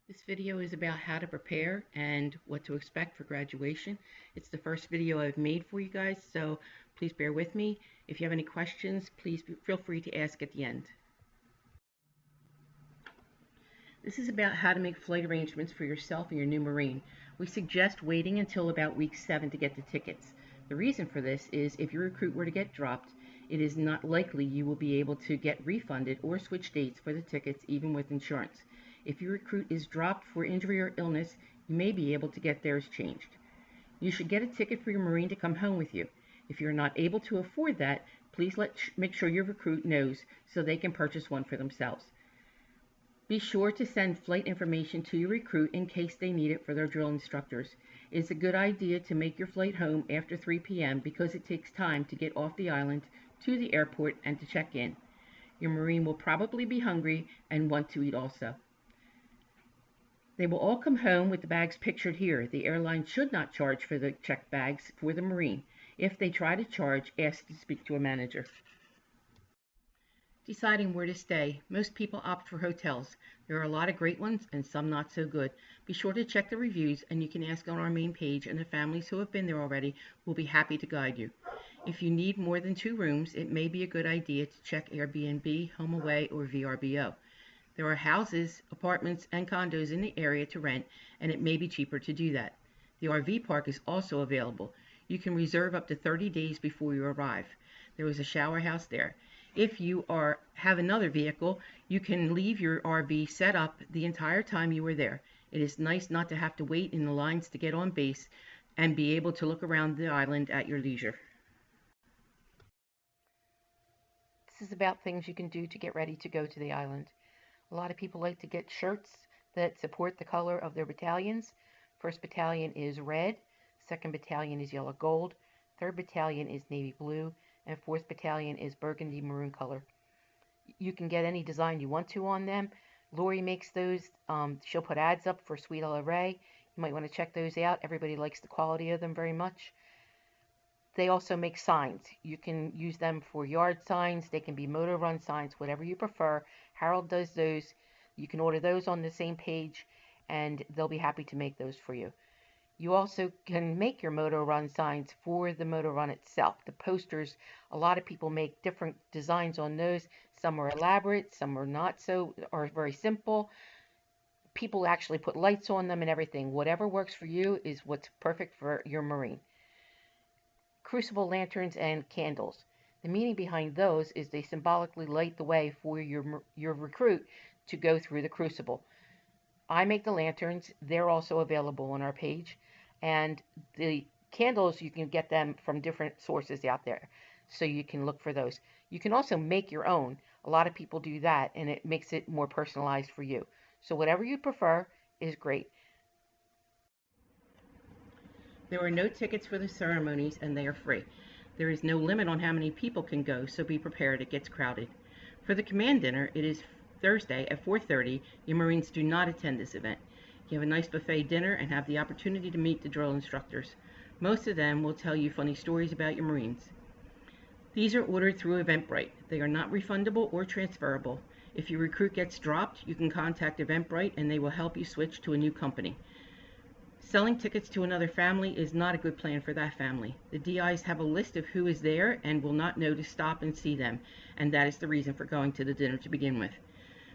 This video is about how to prepare and what to expect for graduation. It's the first video I've made for you guys, so please bear with me. If you have any questions, please feel free to ask at the end. This is about how to make flight arrangements for yourself and your new Marine. We suggest waiting until about week 7 to get the tickets. The reason for this is if your recruit were to get dropped, it is not likely you will be able to get refunded or switch dates for the tickets even with insurance. If your recruit is dropped for injury or illness, you may be able to get theirs changed. You should get a ticket for your Marine to come home with you. If you're not able to afford that, please make sure your recruit knows so they can purchase one for themselves. Be sure to send flight information to your recruit in case they need it for their drill instructors. It's a good idea to make your flight home after 3 p.m. because it takes time to get off the island to the airport and to check in. Your Marine will probably be hungry and want to eat also. They will all come home with the bags pictured here. The airline should not charge for the checked bags for the Marine. If they try to charge, ask to speak to a manager. Deciding where to stay. Most people opt for hotels. There are a lot of great ones and some not so good. Be sure to check the reviews, and you can ask on our main page, and the families who have been there already will be happy to guide you. If you need more than 2 rooms, it may be a good idea to check Airbnb, HomeAway, or VRBO. There are houses, apartments, and condos in the area to rent, and it may be cheaper to do that. The RV park is also available. You can reserve up to 30 days before you arrive. There is a shower house there. If you have another vehicle, you can leave your RV set up the entire time you are there. It is nice not to have to wait in the lines to get on base and be able to look around the island at your leisure. This is about things you can do to get ready to go to the island. A lot of people like to get shirts that support the color of their battalions. 1st Battalion is red, 2nd Battalion is yellow gold, 3rd Battalion is navy blue, and 4th Battalion is burgundy maroon color. You can get any design you want to on them. Lori makes those. She'll put ads up for Sweet Ella Ray. You might want to check those out. Everybody likes the quality of them very much. They also make signs. You can use them for yard signs. They can be motor run signs, whatever you prefer. Harold does those. You can order those on the same page, and they'll be happy to make those for you. You also can make your motor run signs for the motor run itself. The posters, a lot of people make different designs on those. Some are elaborate, some are not so, or very simple. People actually put lights on them and everything. Whatever works for you is what's perfect for your Marine. Crucible lanterns and candles. The meaning behind those is they symbolically light the way for your recruit to go through the crucible. I make the lanterns. They're also available on our page. And the candles, you can get them from different sources out there, so you can look for those. You can also make your own. A lot of people do that, and it makes it more personalized for you. So whatever you prefer is great. There are no tickets for the ceremonies, and they are free. There is no limit on how many people can go, so be prepared. It gets crowded. For the command dinner, it is Thursday at 4:30. Your Marines do not attend this event. You have a nice buffet dinner and have the opportunity to meet the drill instructors. Most of them will tell you funny stories about your Marines. These are ordered through Eventbrite. They are not refundable or transferable. If your recruit gets dropped, you can contact Eventbrite and they will help you switch to a new company. Selling tickets to another family is not a good plan for that family. The DIs have a list of who is there and will not know to stop and see them, and that is the reason for going to the dinner to begin with.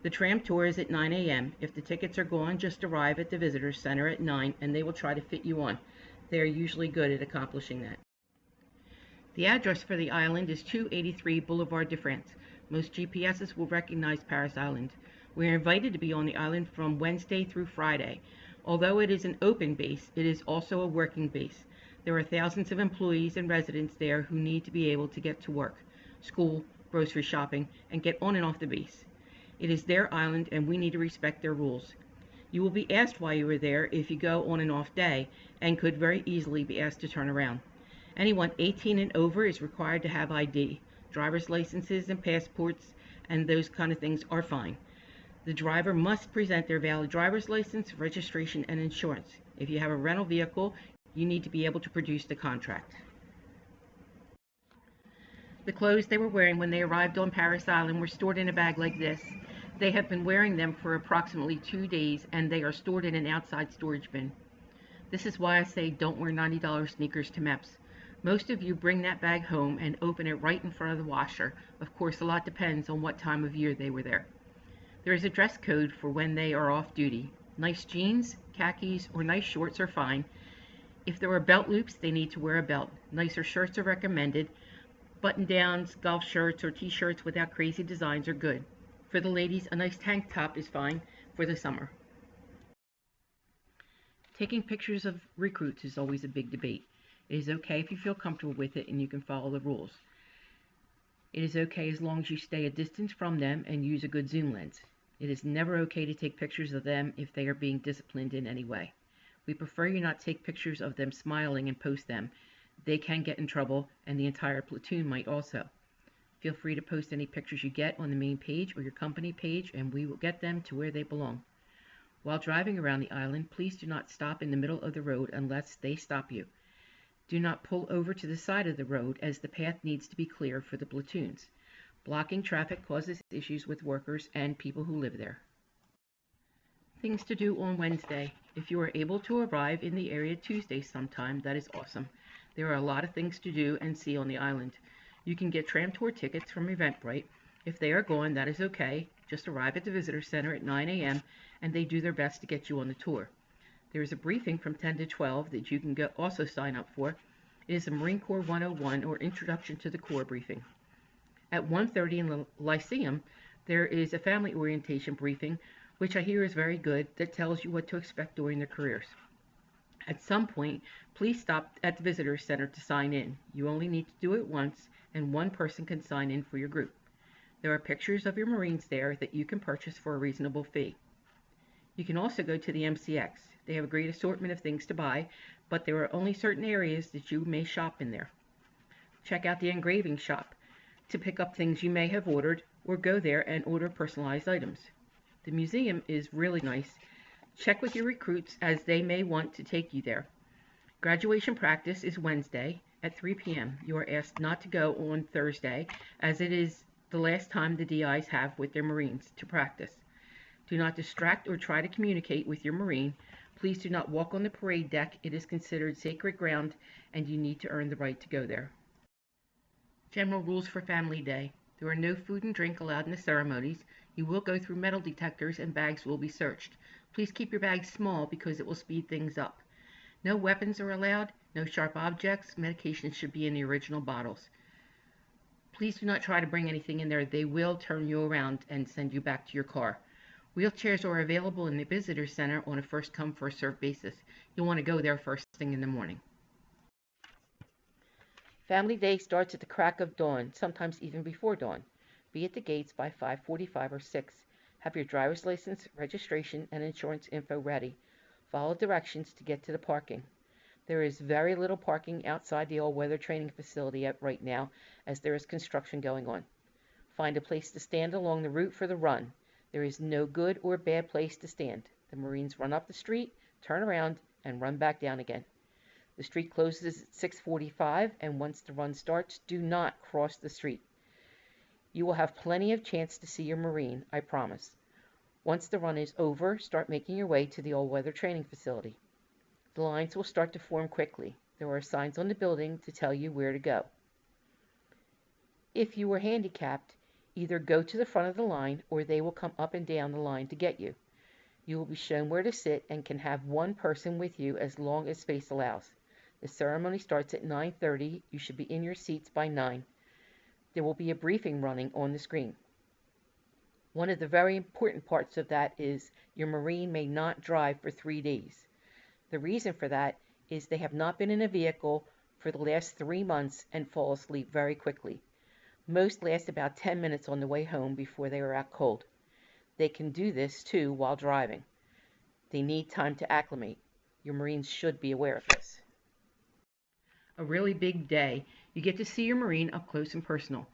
The tram tour is at 9 a.m. If the tickets are gone, just arrive at the visitor center at 9 and they will try to fit you on. They are usually good at accomplishing that. The address for the island is 283 Boulevard de France. Most GPSs will recognize Parris Island. We are invited to be on the island from Wednesday through Friday. Although it is an open base, it is also a working base. There are thousands of employees and residents there who need to be able to get to work, school, grocery shopping, and get on and off the base. It is their island and we need to respect their rules. You will be asked why you are there if you go on an off day and could very easily be asked to turn around. Anyone 18 and over is required to have ID. Driver's licenses and passports and those kind of things are fine. The driver must present their valid driver's license, registration, and insurance. If you have a rental vehicle, you need to be able to produce the contract. The clothes they were wearing when they arrived on Parris Island were stored in a bag like this. They have been wearing them for approximately 2 days and they are stored in an outside storage bin. This is why I say don't wear $90 sneakers to MEPS. Most of you bring that bag home and open it right in front of the washer. Of course, a lot depends on what time of year they were there. There is a dress code for when they are off duty. Nice jeans, khakis, or nice shorts are fine. If there are belt loops, they need to wear a belt. Nicer shirts are recommended. Button-downs, golf shirts, or t-shirts without crazy designs are good. For the ladies, a nice tank top is fine for the summer. Taking pictures of recruits is always a big debate. It is okay if you feel comfortable with it and you can follow the rules. It is okay as long as you stay a distance from them and use a good zoom lens. It is never okay to take pictures of them if they are being disciplined in any way. We prefer you not take pictures of them smiling and post them. They can get in trouble, and the entire platoon might also. Feel free to post any pictures you get on the main page or your company page, and we will get them to where they belong. While driving around the island, please do not stop in the middle of the road unless they stop you. Do not pull over to the side of the road as the path needs to be clear for the platoons. Blocking traffic causes issues with workers and people who live there. Things to do on Wednesday. If you are able to arrive in the area Tuesday sometime, that is awesome. There are a lot of things to do and see on the island. You can get tram tour tickets from Eventbrite. If they are gone, that is okay. Just arrive at the visitor center at 9 a.m. and they do their best to get you on the tour. There is a briefing from 10 to 12 that you can also sign up for. It is a Marine Corps 101 or Introduction to the Corps briefing. At 1:30 in the Lyceum, there is a family orientation briefing, which I hear is very good, that tells you what to expect during their careers. At some point, please stop at the visitor center to sign in. You only need to do it once, and one person can sign in for your group. There are pictures of your Marines there that you can purchase for a reasonable fee. You can also go to the MCX. They have a great assortment of things to buy, but there are only certain areas that you may shop in there. Check out the engraving shop to pick up things you may have ordered, or go there and order personalized items. The museum is really nice. Check with your recruits as they may want to take you there. Graduation practice is Wednesday at 3 p.m. You are asked not to go on Thursday, as it is the last time the DIs have with their Marines to practice. Do not distract or try to communicate with your Marine. Please do not walk on the parade deck. It is considered sacred ground, and you need to earn the right to go there. General rules for Family Day. There are no food and drink allowed in the ceremonies. You will go through metal detectors and bags will be searched. Please keep your bags small because it will speed things up. No weapons are allowed, no sharp objects. Medications should be in the original bottles. Please do not try to bring anything in there. They will turn you around and send you back to your car. Wheelchairs are available in the visitor center on a first-come, first-served basis. You'll want to go there first thing in the morning. Family Day starts at the crack of dawn, sometimes even before dawn. Be at the gates by 5:45 or 6. Have your driver's license, registration, and insurance info ready. Follow directions to get to the parking. There is very little parking outside the all-weather training facility right now, as there is construction going on. Find a place to stand along the route for the run. There is no good or bad place to stand. The Marines run up the street, turn around, and run back down again. The street closes at 6:45, and once the run starts, do not cross the street. You will have plenty of chance to see your Marine, I promise. Once the run is over, start making your way to the all-weather training facility. The lines will start to form quickly. There are signs on the building to tell you where to go. If you are handicapped, either go to the front of the line or they will come up and down the line to get you. You will be shown where to sit and can have one person with you as long as space allows. The ceremony starts at 9:30. You should be in your seats by 9. There will be a briefing running on the screen. One of the very important parts of that is your Marine may not drive for 3 days. The reason for that is they have not been in a vehicle for the last 3 months and fall asleep very quickly. Most last about 10 minutes on the way home before they are out cold. They can do this too while driving. They need time to acclimate. Your Marines should be aware of this. A really big day. You get to see your Marine up close and personal.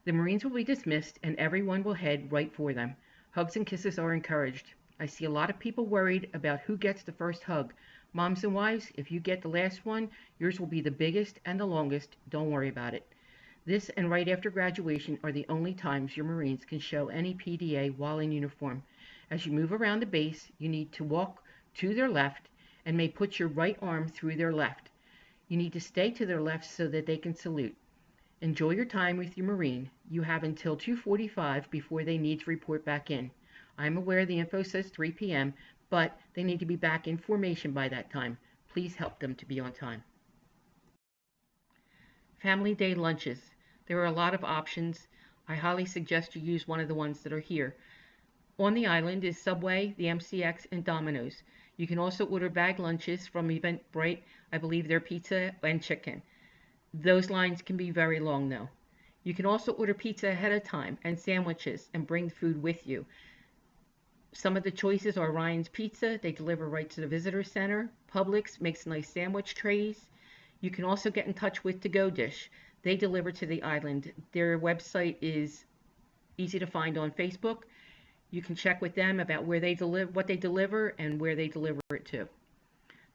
The Marines will be dismissed and everyone will head right for them. Hugs and kisses are encouraged. I see a lot of people worried about who gets the first hug. Moms and wives, if you get the last one, yours will be the biggest and the longest. Don't worry about it. This and right after graduation are the only times your Marines can show any PDA while in uniform. As you move around the base, you need to walk to their left and may put your right arm through their left. You need to stay to their left so that they can salute. Enjoy your time with your Marine. You have until 2:45 before they need to report back in. I'm aware the info says 3 p.m., but they need to be back in formation by that time. Please help them to be on time. Family Day lunches. There are a lot of options. I highly suggest you use one of the ones that are here. On the island is Subway, the MCX, and Domino's. You can also order bag lunches from Eventbrite. I believe they're pizza and chicken. Those lines can be very long though. You can also order pizza ahead of time and sandwiches and bring food with you. Some of the choices are Ryan's Pizza. They deliver right to the visitor center. Publix makes nice sandwich trays. You can also get in touch with To Go Dish. They deliver to the island. Their website is easy to find on Facebook. You can check with them about where they deliver, what they deliver, and where they deliver it to.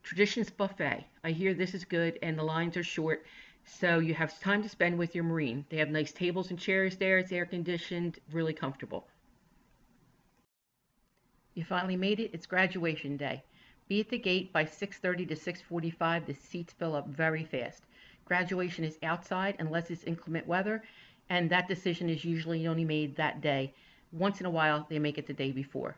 Traditions Buffet. I hear this is good and the lines are short, so you have time to spend with your Marine. They have nice tables and chairs there. It's air conditioned, really comfortable. You finally made it. It's graduation day. Be at the gate by 6:30 to 6:45. The seats fill up very fast. Graduation is outside unless it's inclement weather, and that decision is usually only made that day. Once in a while, they make it the day before.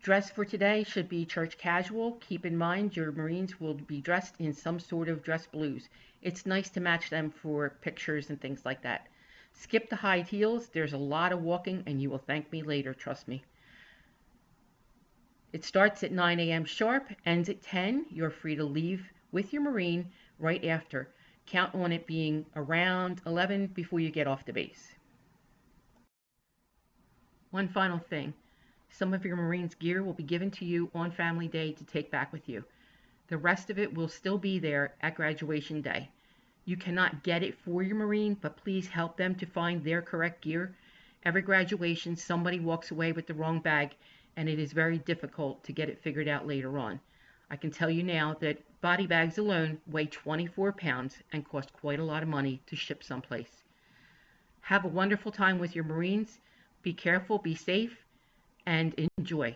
Dress for today should be church casual. Keep in mind your Marines will be dressed in some sort of dress blues. It's nice to match them for pictures and things like that. Skip the high heels. There's a lot of walking, and you will thank me later, trust me. It starts at 9 a.m. sharp, ends at 10. You're free to leave with your Marine right after. Count on it being around 11 before you get off the base. One final thing. Some of your Marines' gear will be given to you on Family Day to take back with you. The rest of it will still be there at graduation day. You cannot get it for your Marine, but please help them to find their correct gear. Every graduation, somebody walks away with the wrong bag, and it is very difficult to get it figured out later on. I can tell you now that body bags alone weigh 24 pounds and cost quite a lot of money to ship someplace. Have a wonderful time with your Marines. Be careful, be safe, and enjoy.